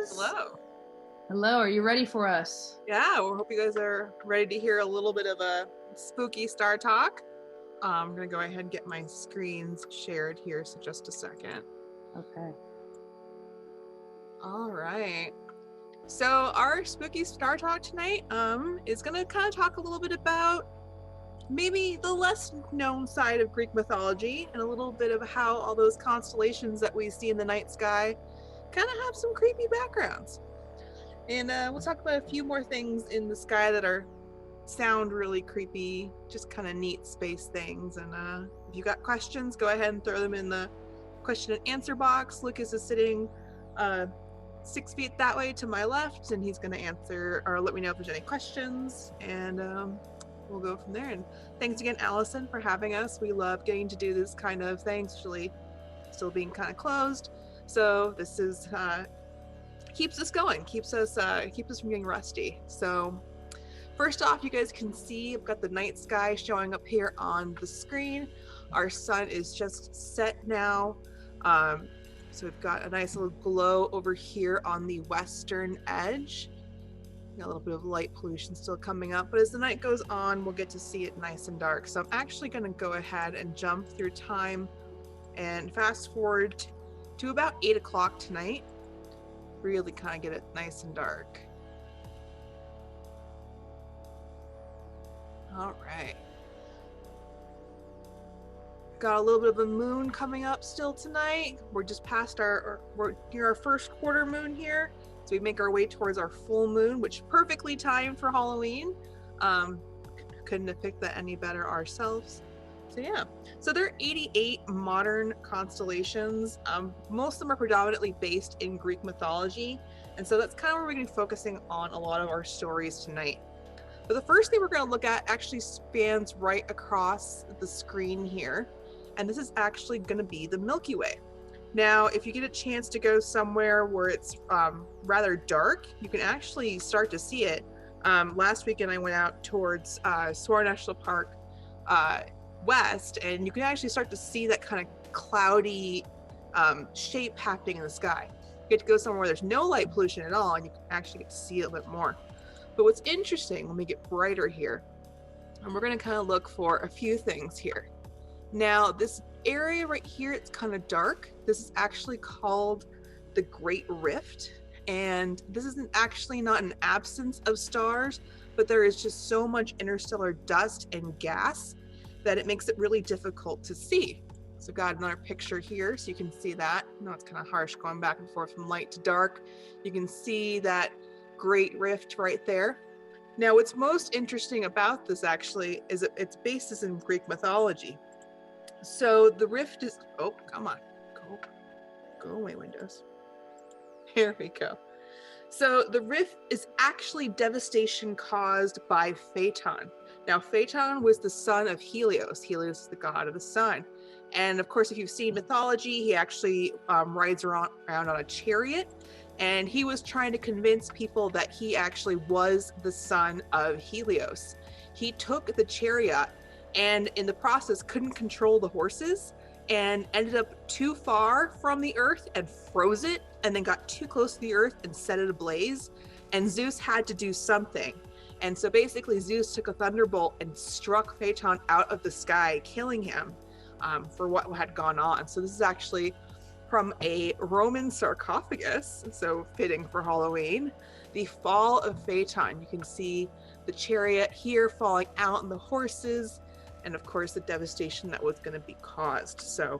Lucas. Hello. Hello, are you ready for us? Yeah, we hope you guys are ready to hear a little bit of a spooky star talk. I'm gonna go ahead and get my screens shared here, so just a second. Okay. All right. So our spooky star talk tonight is gonna kind of talk a little bit about maybe the less known side of Greek mythology and a little bit of how all those constellations that we see in the night sky kind of have some creepy backgrounds. And we'll talk about a few more things in the sky that sound really creepy, just kind of neat space things. And if you got questions, go ahead and throw them in the question and answer box. Lucas is sitting 6 feet that way to my left, and he's going to answer or let me know if there's any questions. And we'll go from there. And thanks again, Allison, for having us. We love getting to do this kind of thing, especially still being kind of closed. So this is keeps us going, keeps us from getting rusty. So first off, you guys can see I've got the night sky showing up here on the screen. Our sun is just set now. So we've got a nice little glow over here on the western edge. Got a little bit of light pollution still coming up, but as the night goes on, we'll get to see it nice and dark. So I'm actually going to go ahead and jump through time and fast forward to about 8 o'clock tonight. Really kind of get it nice and dark. All right. Got a little bit of a moon coming up still tonight. We're just past we're near our first quarter moon here. So we make our way towards our full moon, which perfectly timed for Halloween. Couldn't have picked that any better ourselves. So yeah, so there are 88 modern constellations. Most of them are predominantly based in Greek mythology. And so that's kind of where we're going to be focusing on a lot of our stories tonight. But the first thing we're going to look at actually spans right across the screen here. And this is actually going to be the Milky Way. Now, if you get a chance to go somewhere where it's rather dark, you can actually start to see it. Last weekend I went out towards Soar National Park west, and you can actually start to see that kind of cloudy shape happening in the sky. You get to go somewhere where there's no light pollution at all, and you can actually get to see it a bit more. But what's interesting, let me get brighter here, and we're going to kind of look for a few things here. Now, this area right here, it's kind of dark. This is actually called the Great Rift, and this isn't actually not an absence of stars, but there is just so much interstellar dust and gas that it makes it really difficult to see. So got another picture here so you can see that. I know it's kind of harsh going back and forth from light to dark. You can see that Great Rift right there. Now, what's most interesting about this actually is that its basis in Greek mythology. So the rift is, oh, come on, go away, Windows. Here we go. So the rift is actually devastation caused by Phaeton. Now, Phaeton was the son of Helios. Helios is the god of the sun. And of course, if you've seen mythology, he actually rides around on a chariot. And he was trying to convince people that he actually was the son of Helios. He took the chariot and in the process couldn't control the horses and ended up too far from the earth and froze it, and then got too close to the earth and set it ablaze. And Zeus had to do something. And so basically Zeus took a thunderbolt and struck Phaeton out of the sky, killing him for what had gone on. So this is actually from a Roman sarcophagus, so fitting for Halloween. The fall of Phaeton. You can see the chariot here falling out and the horses, and of course the devastation that was going to be caused. So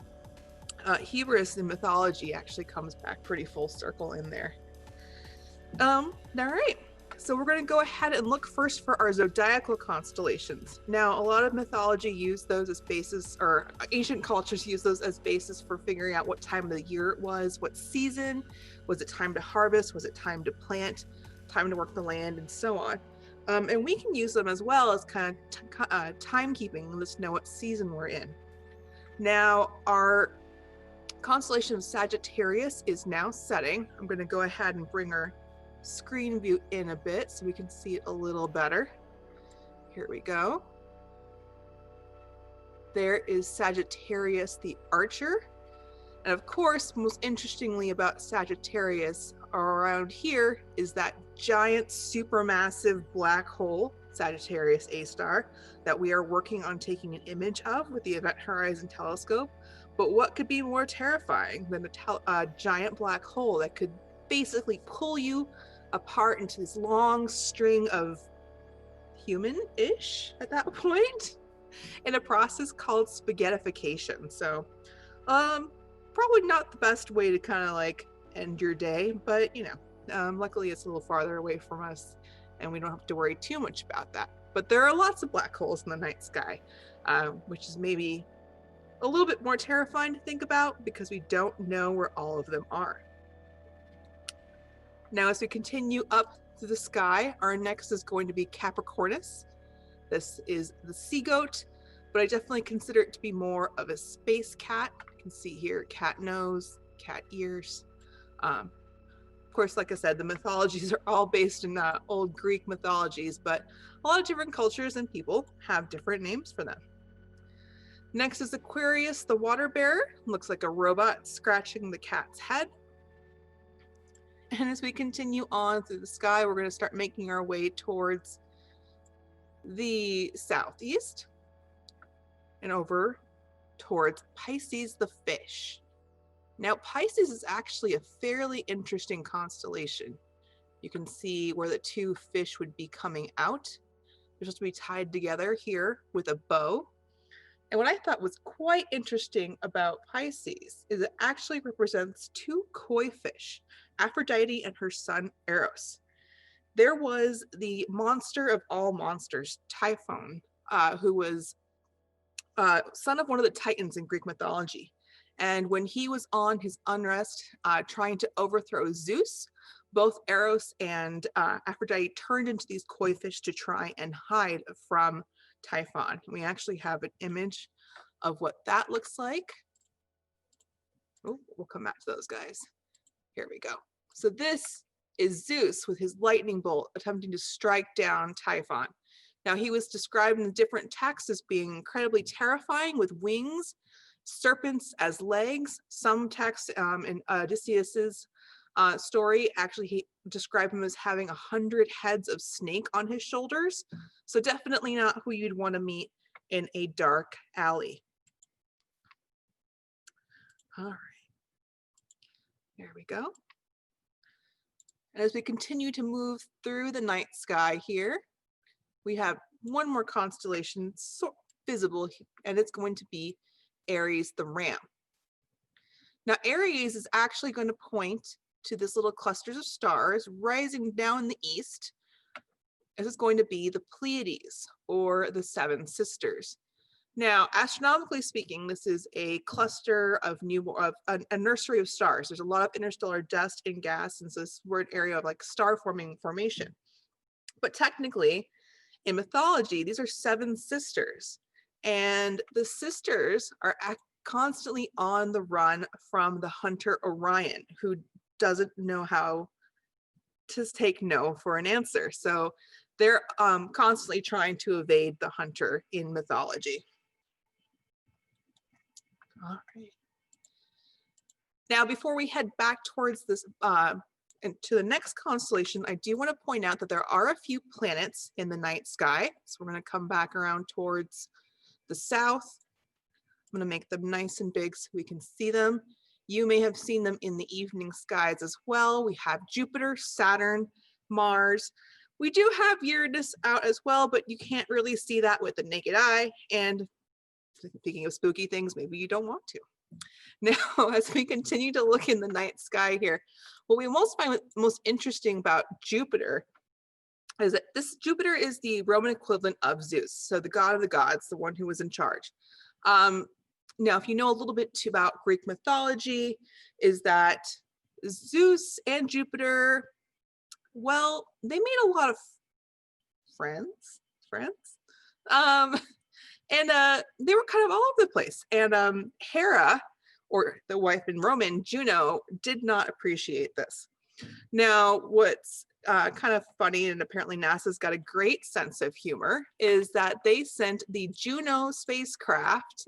Hubris in mythology actually comes back pretty full circle in there. All right, so we're going to go ahead and look first for our zodiacal constellations. Now, a lot of mythology used those as basis, or ancient cultures use those as basis for figuring out what time of the year it was, what season, was it time to harvest, was it time to plant, time to work the land, and so on. And we can use them as well as kind of timekeeping, let us know what season we're in. Now, our constellation of Sagittarius is now setting. I'm going to go ahead and bring our screen view in a bit so we can see it a little better. Here we go. There is Sagittarius the Archer. And of course, most interestingly about Sagittarius around here is that giant supermassive black hole, Sagittarius A star, that we are working on taking an image of with the Event Horizon Telescope. But what could be more terrifying than a giant black hole that could basically pull you apart into this long string of human-ish at that point in a process called spaghettification. So probably not the best way to kind of like end your day, but you know, luckily it's a little farther away from us and we don't have to worry too much about that. But there are lots of black holes in the night sky, which is maybe a little bit more terrifying to think about because we don't know where all of them are. Now, as we continue up through the sky, our next is going to be Capricornus. This is the sea goat, but I definitely consider it to be more of a space cat. You can see here, cat nose, cat ears. Of course, like I said, the mythologies are all based in old Greek mythologies, but a lot of different cultures and people have different names for them. Next is Aquarius, the water bearer. Looks like a robot scratching the cat's head. And as we continue on through the sky, we're going to start making our way towards the southeast and over towards Pisces, the fish. Now, Pisces is actually a fairly interesting constellation. You can see where the two fish would be coming out. They're supposed to be tied together here with a bow. And what I thought was quite interesting about Pisces is it actually represents two koi fish, Aphrodite and her son Eros. There was the monster of all monsters, Typhon, who was son of one of the Titans in Greek mythology. And when he was on his unrest trying to overthrow Zeus, both Eros and Aphrodite turned into these koi fish to try and hide from Typhon. We actually have an image of what that looks like. Oh, we'll come back to those guys. Here we go. So this is Zeus with his lightning bolt attempting to strike down Typhon. Now, he was described in the different texts as being incredibly terrifying with wings, serpents as legs. Some texts in Odysseus's story actually he described him as having 100 heads of snake on his shoulders. So definitely not who you'd want to meet in a dark alley. All right, there we go. And as we continue to move through the night sky here, we have one more constellation visible, and it's going to be Aries the ram. Now, Aries is actually going to point to this little clusters of stars rising down in the east. This is going to be the Pleiades, or the Seven Sisters. Now, astronomically speaking, this is a cluster of a nursery of stars. There's a lot of interstellar dust and gas, and so we're an area of like star formation. But technically, in mythology, these are seven sisters, and the sisters are constantly on the run from the hunter Orion, who doesn't know how to take no for an answer. So they're constantly trying to evade the hunter in mythology. All right. Now, before we head back towards this and to the next constellation, I do want to point out that there are a few planets in the night sky. So we're going to come back around towards the south. I'm going to make them nice and big so we can see them. You may have seen them in the evening skies as well. We have Jupiter, Saturn, Mars. We do have Uranus out as well, but you can't really see that with the naked eye. And speaking of spooky things, maybe you don't want to. Now, as we continue to look in the night sky here, what we find most interesting about Jupiter is that this Jupiter is the Roman equivalent of Zeus, so the god of the gods, the one who was in charge. Now, if you know a little bit about Greek mythology, is that Zeus and Jupiter, well, they made a lot of friends. And they were kind of all over the place. And Hera, or the wife in Roman, Juno, did not appreciate this. Now, what's kind of funny, and apparently NASA's got a great sense of humor, is that they sent the Juno spacecraft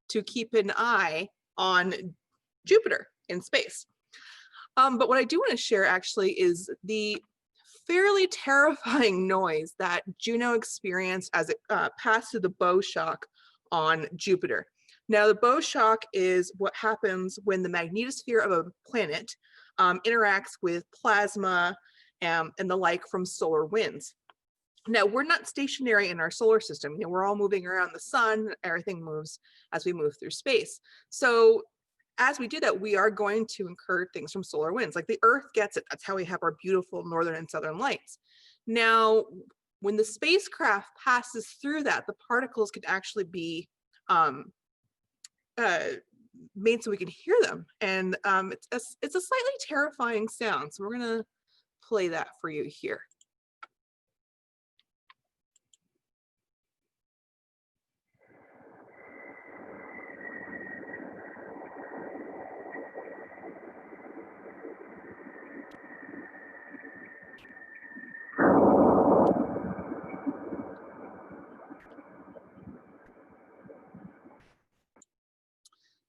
to keep an eye on Jupiter in space. But what I do want to share actually is the fairly terrifying noise that Juno experienced as it passed through the bow shock on Jupiter. Now, the bow shock is what happens when the magnetosphere of a planet interacts with plasma and the like from solar winds. Now, we're not stationary in our solar system. We're all moving around the sun. Everything moves as we move through space. So as we do that, we are going to incur things from solar winds. Like the Earth gets it. That's how we have our beautiful northern and southern lights. Now, when the spacecraft passes through that, the particles can actually be made so we can hear them. And it's a slightly terrifying sound. So we're going to play that for you here.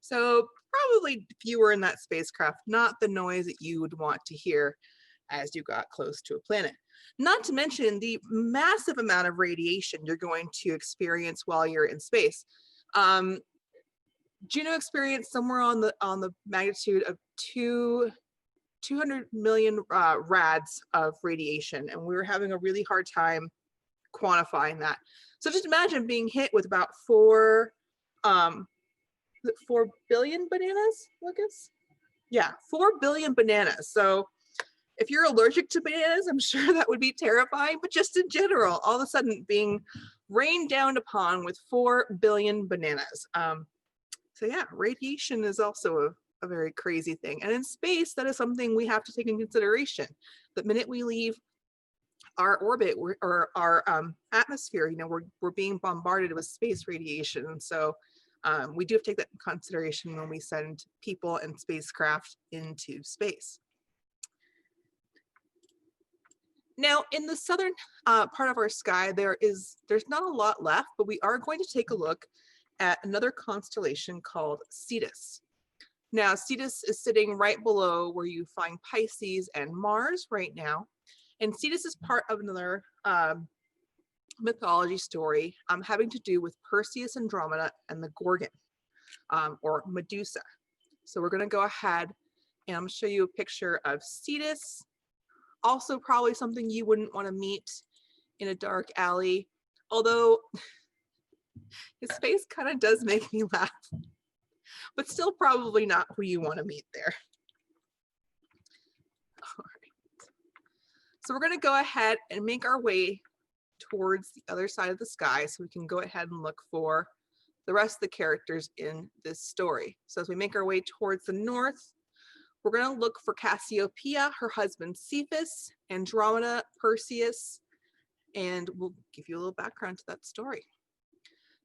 So probably if you were in that spacecraft, not the noise that you would want to hear as you got close to a planet. Not to mention the massive amount of radiation you're going to experience while you're in space. Juno experienced somewhere on the magnitude of 200 million rads of radiation, and we were having a really hard time quantifying that. So just imagine being hit with about 4 billion bananas, Lucas? Yeah, 4 billion bananas. So if you're allergic to bananas, I'm sure that would be terrifying, but just in general, all of a sudden being rained down upon with 4 billion bananas. So yeah, radiation is also a very crazy thing. And in space, that is something we have to take in consideration. The minute we leave our orbit or our atmosphere, we're being bombarded with space radiation. And so we do have to take that in consideration when we send people and spacecraft into space. Now, in the southern part of our sky, there's not a lot left, but we are going to take a look at another constellation called Cetus. Now, Cetus is sitting right below where you find Pisces and Mars right now. And Cetus is part of another mythology story having to do with Perseus, Andromeda, and the Gorgon, or Medusa. So we're going to go ahead and I'm going to show you a picture of Cetus. Also probably something you wouldn't want to meet in a dark alley, although his face kind of does make me laugh, but still probably not who you want to meet there. All right. So we're going to go ahead and make our way towards the other side of the sky so we can go ahead and look for the rest of the characters in this story. So as we make our way towards the north, we're going to look for Cassiopeia, her husband Cephas, Andromeda, Perseus, and we'll give you a little background to that story.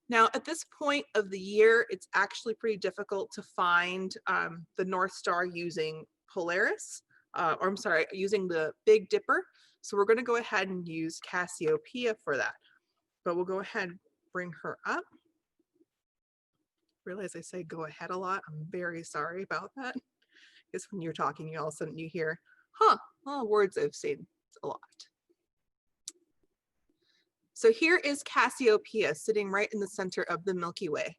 Now, at this point of the year, it's actually pretty difficult to find the North Star using Polaris, using the Big Dipper. So we're going to go ahead and use Cassiopeia for that. But we'll go ahead and bring her up. Realize I say go ahead a lot. I'm very sorry about that. Because when you're talking, all of a sudden you hear, words I've seen a lot. So here is Cassiopeia sitting right in the center of the Milky Way.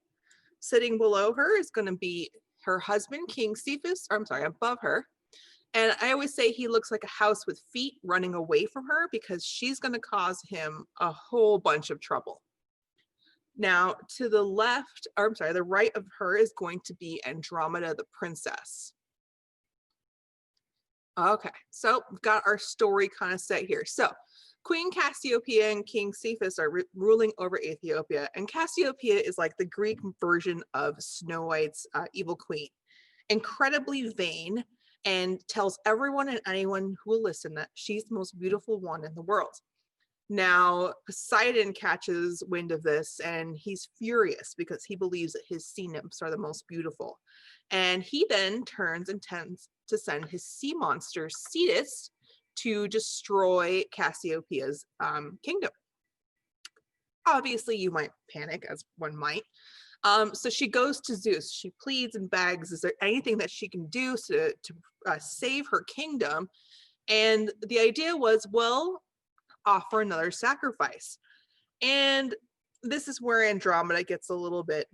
Sitting below her is going to be her husband, King Cephas, above her. And I always say he looks like a house with feet running away from her because she's going to cause him a whole bunch of trouble. Now, to the left, the right of her is going to be Andromeda, the princess. Okay, so we've got our story kind of set here. So Queen Cassiopeia and King Cephas are ruling over Ethiopia, and Cassiopeia is like the Greek version of Snow White's evil queen. Incredibly vain, and tells everyone and anyone who will listen that she's the most beautiful one in the world. Now, Poseidon catches wind of this, and he's furious because he believes that his sea nymphs are the most beautiful. And he then intends to send his sea monster, Cetus, to destroy Cassiopeia's kingdom. Obviously, you might panic, as one might. So she goes to Zeus. She pleads and begs, is there anything that she can do to save her kingdom? And the idea was, well, offer another sacrifice. And this is where Andromeda gets a little bit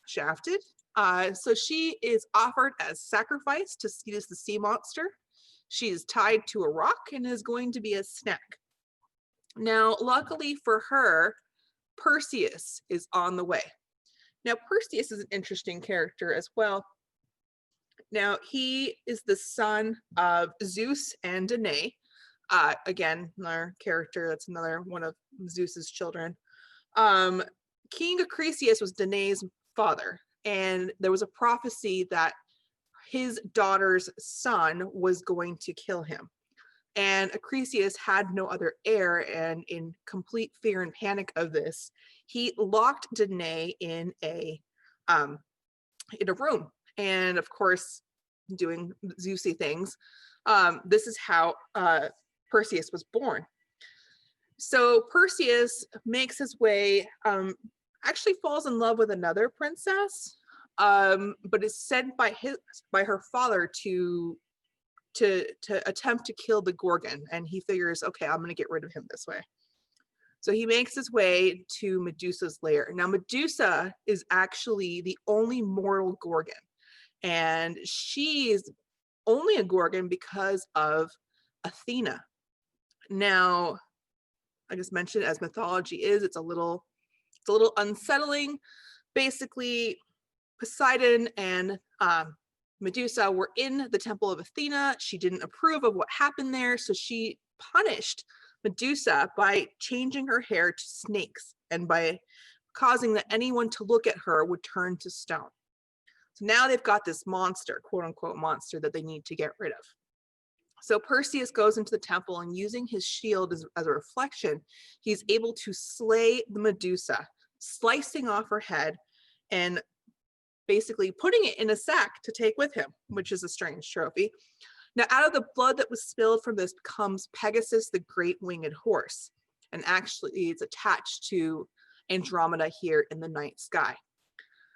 shafted. So she is offered as sacrifice to Cetus the sea monster. She is tied to a rock and is going to be a snack. Now, luckily for her, Perseus is on the way. Now, Perseus is an interesting character as well. Now, he is the son of Zeus and Danae. Again, another character, that's another one of Zeus's children. King Acrisius was Danae's father, and there was a prophecy that his daughter's son was going to kill him. And Acrisius had no other heir, and in complete fear and panic of this, he locked Danae in a room. And of course, doing Zeusy things, this is how Perseus was born. So Perseus makes his way, actually falls in love with another princess, but is sent by her father to attempt to kill the Gorgon, and he figures, okay, I'm going to get rid of him this way. So he makes his way to Medusa's lair. Now, Medusa is actually the only mortal Gorgon, and she's only a Gorgon because of Athena. Now, I just mentioned, as mythology is, it's a little unsettling. Basically, Poseidon and Medusa were in the temple of Athena. She didn't approve of what happened there, so she punished Medusa by changing her hair to snakes and by causing that anyone to look at her would turn to stone. So now they've got this monster, quote unquote monster, that they need to get rid of. So Perseus goes into the temple, and using his shield as a reflection, he's able to slay the Medusa, slicing off her head and basically putting it in a sack to take with him, which is a strange trophy. Now, out of the blood that was spilled from this comes Pegasus, the great winged horse. And actually, it's attached to Andromeda here in the night sky.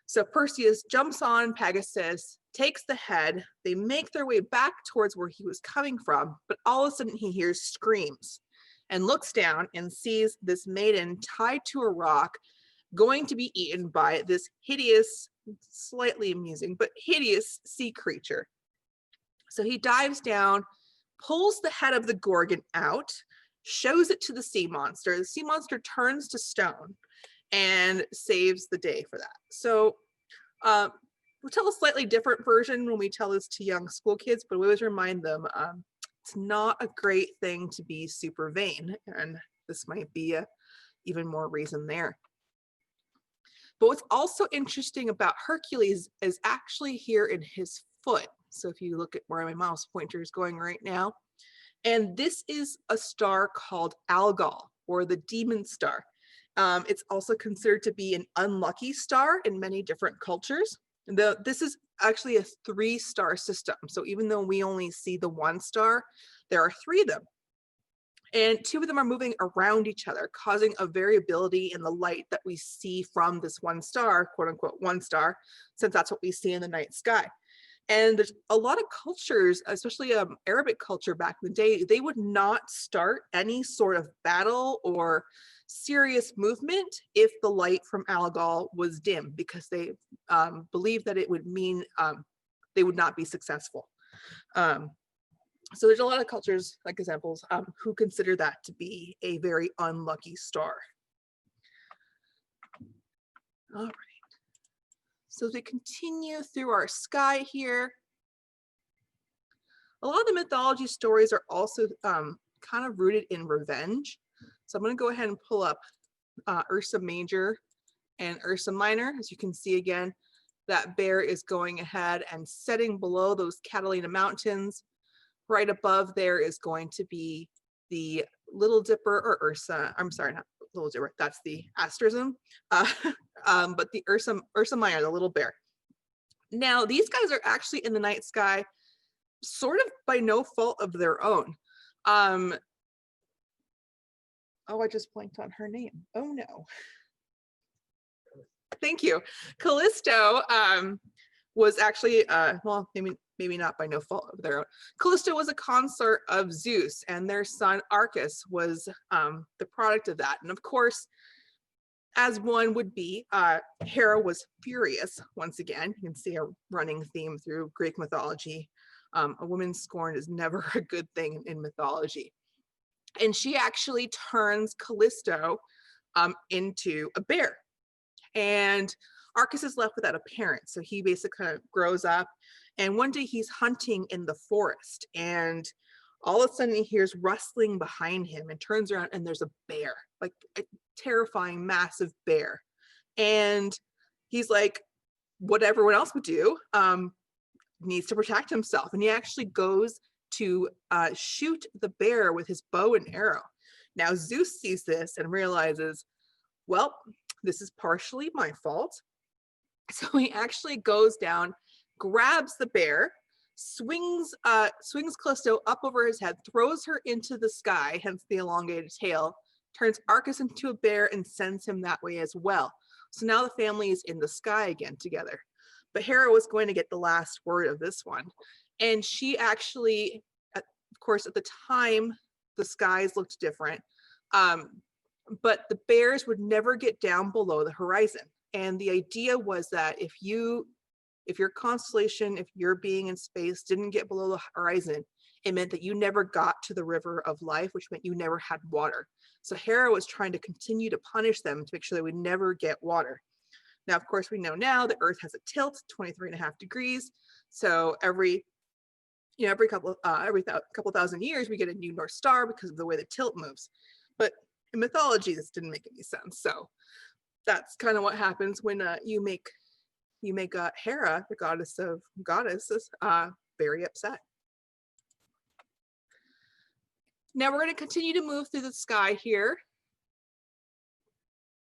So Perseus jumps on Pegasus, takes the head. They make their way back towards where he was coming from, but all of a sudden he hears screams and looks down and sees this maiden tied to a rock, going to be eaten by this hideous, slightly amusing, but hideous sea creature. So he dives down, pulls the head of the Gorgon out, shows it to the sea monster. The sea monster turns to stone and saves the day for that. So we'll tell a slightly different version when we tell this to young school kids, but we always remind them it's not a great thing to be super vain, and this might be a even more reason there. But what's also interesting about Hercules is actually here in his foot. So if you look at where my mouse pointer is going right now, and this is a star called Algol, or the demon star. It's also considered to be an unlucky star in many different cultures. This is actually a 3-star system. So even though we only see the 1 star, there are 3 of them. And 2 of them are moving around each other, causing a variability in the light that we see from this 1 star, quote unquote 1 star, since that's what we see in the night sky. And there's a lot of cultures, especially Arabic culture back in the day, they would not start any sort of battle or serious movement if the light from Algol was dim, because they believed that it would mean they would not be successful. So there's a lot of cultures, like examples, who consider that to be a very unlucky star. All right. So as we continue through our sky here, a lot of the mythology stories are also kind of rooted in revenge. So I'm going to go ahead and pull up Ursa Major and Ursa Minor. As you can see again, that bear is going ahead and setting below those Catalina Mountains. Right above there is going to be the Little Dipper, or Ursa, I'm sorry, not Little Dipper, that's the asterism, but the Ursa Minor, the little bear. Now, these guys are actually in the night sky sort of by no fault of their own. Oh, I just blanked on her name. Oh no. Thank you. Callisto was actually, well, maybe not by no fault of their own. Callisto was a consort of Zeus, and their son Arcus was the product of that. And of course, as one would be, Hera was furious once again. You can see a running theme through Greek mythology. A woman scorned is never a good thing in mythology. And she actually turns Callisto into a bear. And Arcus is left without a parent. So he basically kind of grows up. And one day he's hunting in the forest. And all of a sudden he hears rustling behind him and turns around and there's a bear, like a terrifying, massive bear. And he's like, what everyone else would do, needs to protect himself. And he actually goes to shoot the bear with his bow and arrow. Now Zeus sees this and realizes, well, this is partially my fault. So he actually goes down, grabs the bear, swings Callisto up over his head, throws her into the sky, hence the elongated tail, turns Arcus into a bear and sends him that way as well. So now the family is in the sky again together. But Hera was going to get the last word of this one. And she actually, of course, at the time, the skies looked different. But the bears would never get down below the horizon. And the idea was that if your constellation, if your being in space didn't get below the horizon, it meant that you never got to the river of life, which meant you never had water. So Hera was trying to continue to punish them to make sure they would never get water. Now, of course, we know now the Earth has a tilt, 23.5 degrees. So every couple thousand years, we get a new North Star because of the way the tilt moves. But in mythology, this didn't make any sense. So that's kind of what happens when you make Hera, the goddess of goddesses, very upset. Now we're going to continue to move through the sky here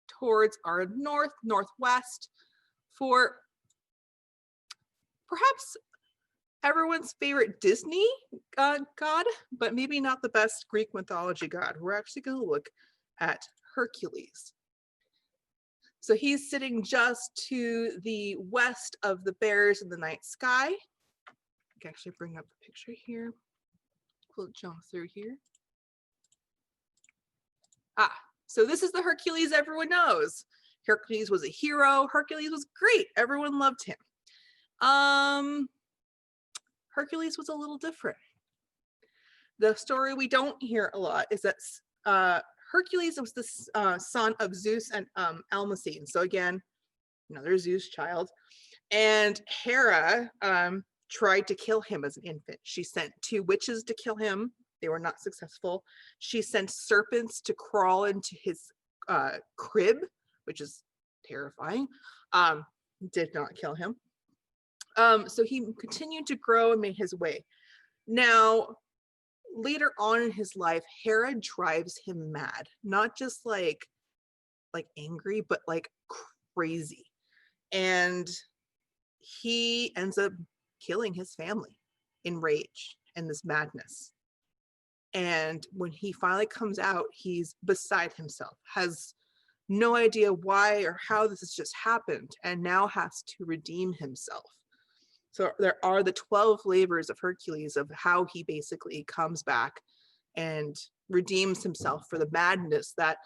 towards our northwest for perhaps everyone's favorite Disney god, but maybe not the best Greek mythology god. We're actually going to look at Hercules. So he's sitting just to the west of the bears in the night sky. I can actually bring up the picture here. We'll jump through here. So this is the Hercules everyone knows. Hercules was a hero. Hercules was great. Everyone loved him. Hercules was a little different. The story we don't hear a lot is that Hercules was the son of Zeus and Alcmene. So again, another Zeus child. And Hera tried to kill him as an infant. She sent 2 witches to kill him. They were not successful. She sent serpents to crawl into his crib, which is terrifying. Did not kill him. So he continued to grow and made his way. Now, later on in his life, Hera drives him mad, not just like angry, but like crazy. And he ends up killing his family in rage and this madness. And when he finally comes out, he's beside himself, has no idea why or how this has just happened, and now has to redeem himself. So there are the 12 labors of Hercules of how he basically comes back and redeems himself for the madness that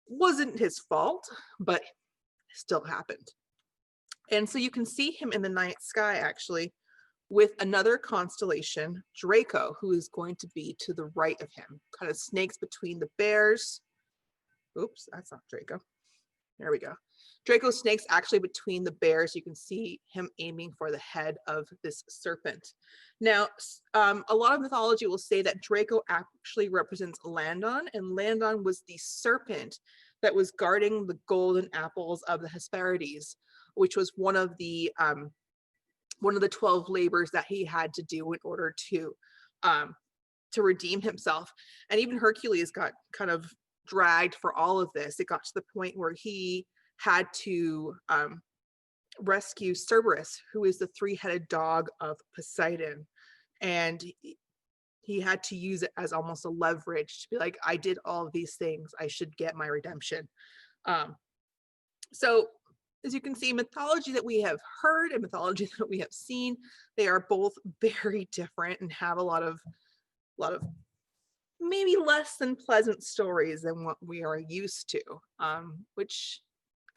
wasn't his fault, but still happened. And so you can see him in the night sky actually with another constellation, Draco, who is going to be to the right of him, kind of snakes between the bears. Oops, that's not Draco. There we go. Draco snakes actually between the bears. You can see him aiming for the head of this serpent. Now, a lot of mythology will say that Draco actually represents Landon, and Landon was the serpent that was guarding the golden apples of the Hesperides, which was one of the 12 labors that he had to do in order to redeem himself. And even Hercules got kind of dragged for all of this. It got to the point where he had to rescue Cerberus, who is the 3-headed dog of Poseidon. And he had to use it as almost a leverage to be like, I did all of these things, I should get my redemption. So as you can see, mythology that we have heard and mythology that we have seen, they are both very different and have a lot of maybe less than pleasant stories than what we are used to, which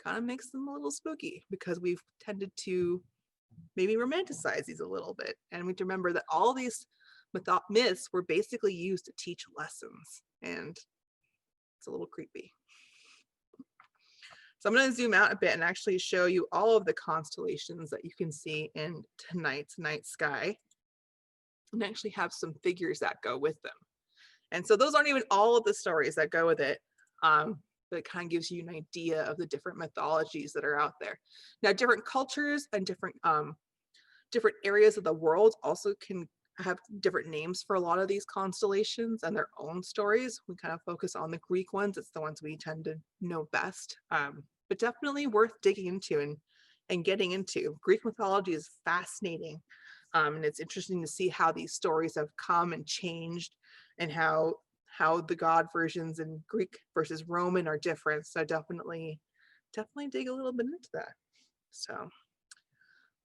kind of makes them a little spooky because we've tended to maybe romanticize these a little bit. And we have to remember that all these myths were basically used to teach lessons, and it's a little creepy. So I'm going to zoom out a bit and actually show you all of the constellations that you can see in tonight's night sky, and actually have some figures that go with them. And so those aren't even all of the stories that go with it, but it kind of gives you an idea of the different mythologies that are out there. Now, different cultures and different areas of the world also can have different names for a lot of these constellations and their own stories. We kind of focus on the Greek ones. It's the ones we tend to know best, but definitely worth digging into and getting into. Greek mythology is fascinating, and it's interesting to see how these stories have come and changed, and how the god versions in Greek versus Roman are different. So definitely dig a little bit into that. So,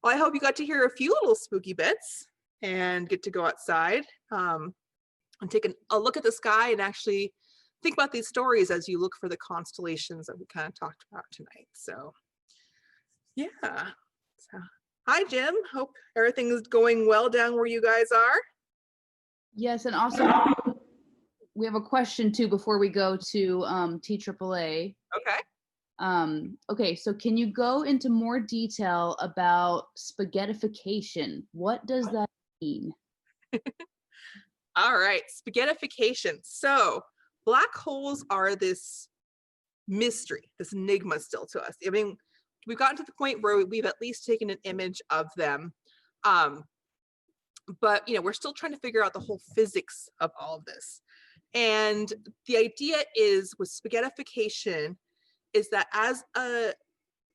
well, I hope you got to hear a few little spooky bits and get to go outside and take a look at the sky and actually think about these stories as you look for the constellations that we kind of talked about tonight. So yeah. So, hi, Jim. Hope everything is going well down where you guys are. Yes, and also we have a question too before we go to TAAA. Okay. Okay, so can you go into more detail about spaghettification? What does that mean? All right, spaghettification. So black holes are this mystery, this enigma still to us. I mean, we've gotten to the point where we've at least taken an image of them. But we're still trying to figure out the whole physics of all of this. And the idea is with spaghettification is that as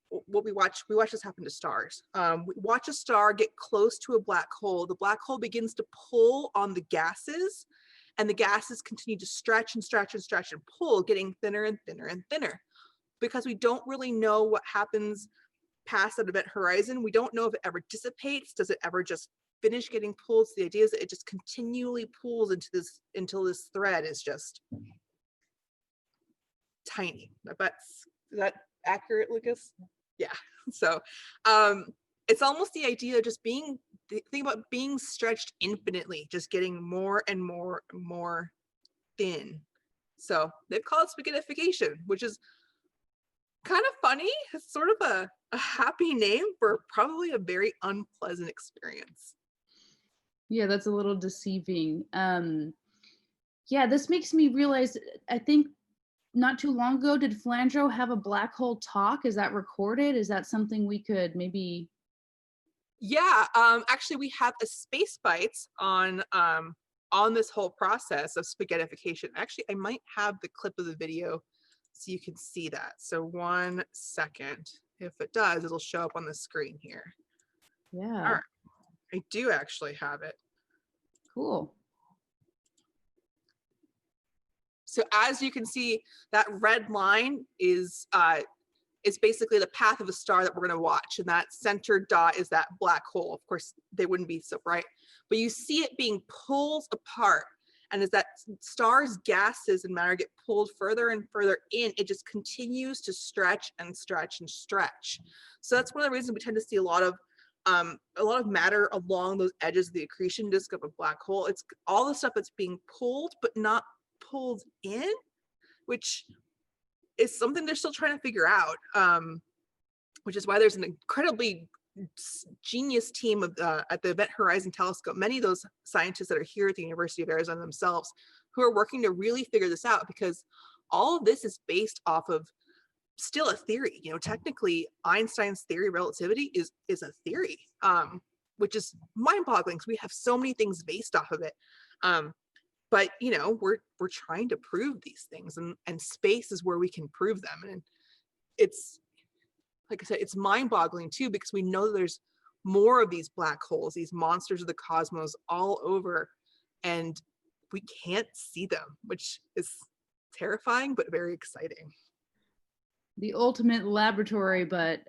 what we watch this happen to stars. We watch a star get close to a black hole. The black hole begins to pull on the gases, and the gases continue to stretch and stretch and stretch and pull, getting thinner and thinner and thinner. Because we don't really know what happens past that event horizon. We don't know if it ever dissipates. Does it ever just finish getting pulled? So the idea is that it just continually pulls into this until this thread is just tiny. But is that accurate, Lucas? Yeah. So it's almost the idea of just think about being stretched infinitely, just getting more and more and more thin. So they've called it spaghettification, which is kind of funny. It's sort of a happy name for probably a very unpleasant experience. Yeah, that's a little deceiving. Yeah, this makes me realize, I think not too long ago, did Flandrau have a black hole talk? Is that recorded? Is that something we could maybe? Yeah, actually we have a Space Bites on this whole process of spaghettification. Actually, I might have the clip of the video so you can see that. So 1 second. If it does, it'll show up on the screen here. Yeah. All right. I do actually have it. Cool. So as you can see, that red line is basically the path of a star that we're going to watch, and that center dot is that black hole. Of course, they wouldn't be so bright, but you see it being pulled apart, and as that star's gases and matter get pulled further and further in, it just continues to stretch and stretch and stretch. So that's one of the reasons we tend to see a lot of matter along those edges of the accretion disk of a black hole. It's all the stuff that's being pulled but not pulled in, which is something they're still trying to figure out, which is why there's an incredibly genius team of at the Event Horizon Telescope, many of those scientists that are here at the University of Arizona themselves, who are working to really figure this out, because all of this is based off of still a theory. Technically Einstein's theory of relativity is a theory, which is mind-boggling because we have so many things based off of it. But we're trying to prove these things, and space is where we can prove them. And it's, like I said, it's mind-boggling too, because we know that there's more of these black holes, these monsters of the cosmos all over, and we can't see them, which is terrifying but very exciting. The ultimate laboratory, but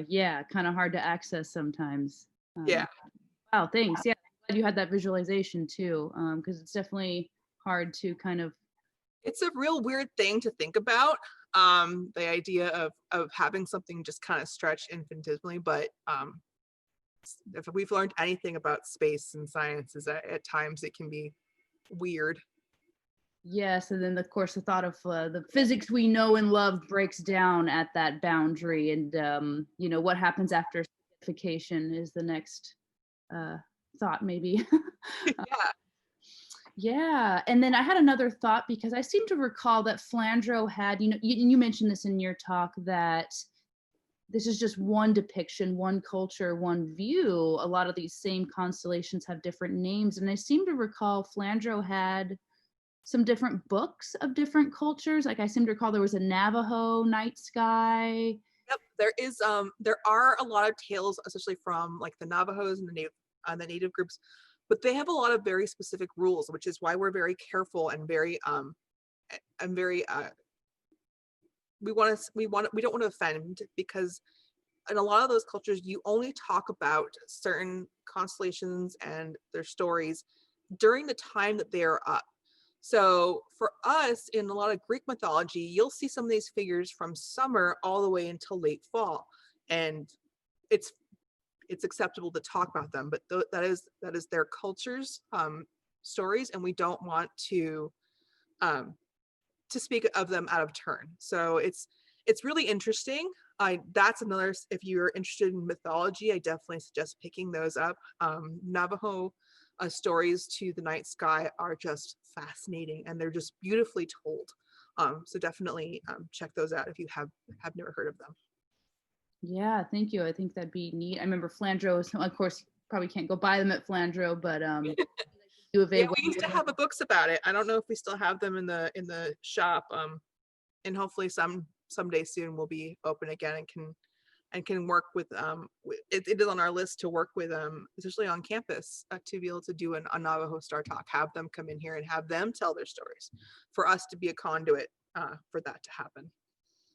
yeah, kind of hard to access sometimes. Yeah. Wow, thanks. Yeah, I'm glad you had that visualization too, because it's definitely hard to kind of. It's a real weird thing to think about, the idea of having something just kind of stretch infinitesimally, but if we've learned anything about space and science is that at times it can be weird. Yes, and then of course the thought of the physics we know and love breaks down at that boundary, and what happens after certification is the next thought, maybe. Yeah. Yeah, and then I had another thought because I seem to recall that Flandrau had, you mentioned this in your talk, that this is just one depiction, one culture, one view. A lot of these same constellations have different names, and I seem to recall Flandrau had some different books of different cultures. Like I seem to recall there was a Navajo Night Sky. Yep, there are a lot of tales, especially from like the Navajos and the native groups, but they have a lot of very specific rules, which is why we're very careful and very we don't want to offend, because in a lot of those cultures you only talk about certain constellations and their stories during the time that they are up. So for us, in a lot of Greek mythology, you'll see some of these figures from summer all the way until late fall, and it's acceptable to talk about them, but that is their culture's stories, and we don't want to speak of them out of turn. So it's really interesting. That's another, if you're interested in mythology, I definitely suggest picking those up. Navajo stories to the night sky are just fascinating, and they're just beautifully told. So definitely check those out if you have never heard of them. Yeah, thank you. I think that'd be neat. I remember Flandrau, of course, probably can't go buy them at Flandrau, but U of A. Yeah, we used to have the books about it. I don't know if we still have them in the shop. And hopefully someday soon we'll be open again and can work with it is on our list to work with especially on campus, to be able to do a Navajo Star Talk, have them come in here and have them tell their stories, for us to be a conduit for that to happen.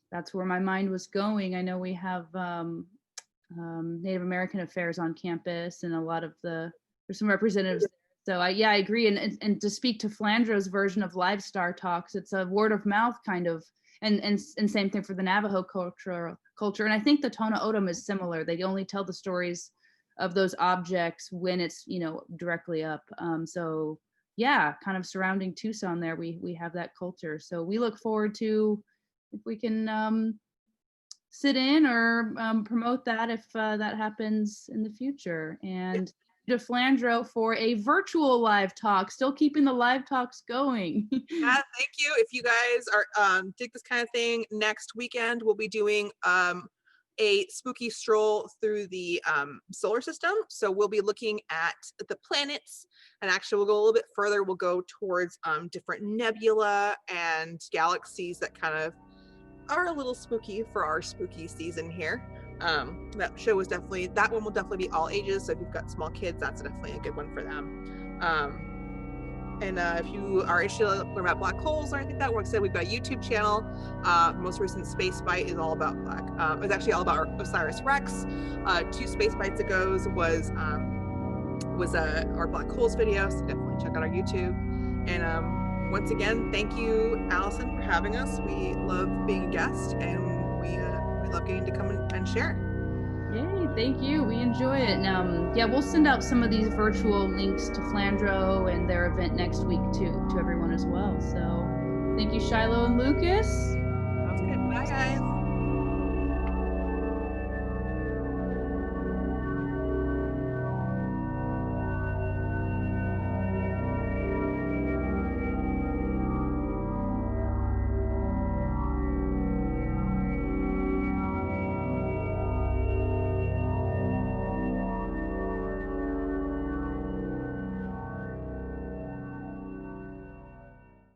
That's where my mind was going. I know we have Native American affairs on campus, and a lot of there's some representatives there. So I agree. And to speak to Flandrau's version of live Star Talks, it's a word of mouth kind of, and same thing for the Navajo culture. And I think the Tona Odom is similar. They only tell the stories of those objects when it's, directly up. So yeah, kind of surrounding Tucson there, we have that culture. So we look forward to, if we can sit in or promote that, if that happens in the future. And to Flandrau for a virtual live talk, still keeping the live talks going. Yeah, thank you. If you guys are dig this kind of thing, next weekend we'll be doing a spooky stroll through the solar system. So we'll be looking at the planets, and actually we'll go a little bit further. We'll go towards different nebula and galaxies that kind of are a little spooky for our spooky season here. That one will definitely be all ages. So if you've got small kids, that's definitely a good one for them. And if you are interested in learning about black holes or anything like that, like I said, we've got a YouTube channel. Most recent Space Bite is all about it's actually all about Osiris Rex. 2 Space Bites ago was our black holes video. So definitely check out our YouTube. And once again, thank you, Allison, for having us. We love being a guest, and we love getting to come and share. Yay, thank you. We enjoy it. And we'll send out some of these virtual links to Flandrau and their event next week to everyone as well. So thank you, Shiloh and Lucas. Sounds good. Bye, guys.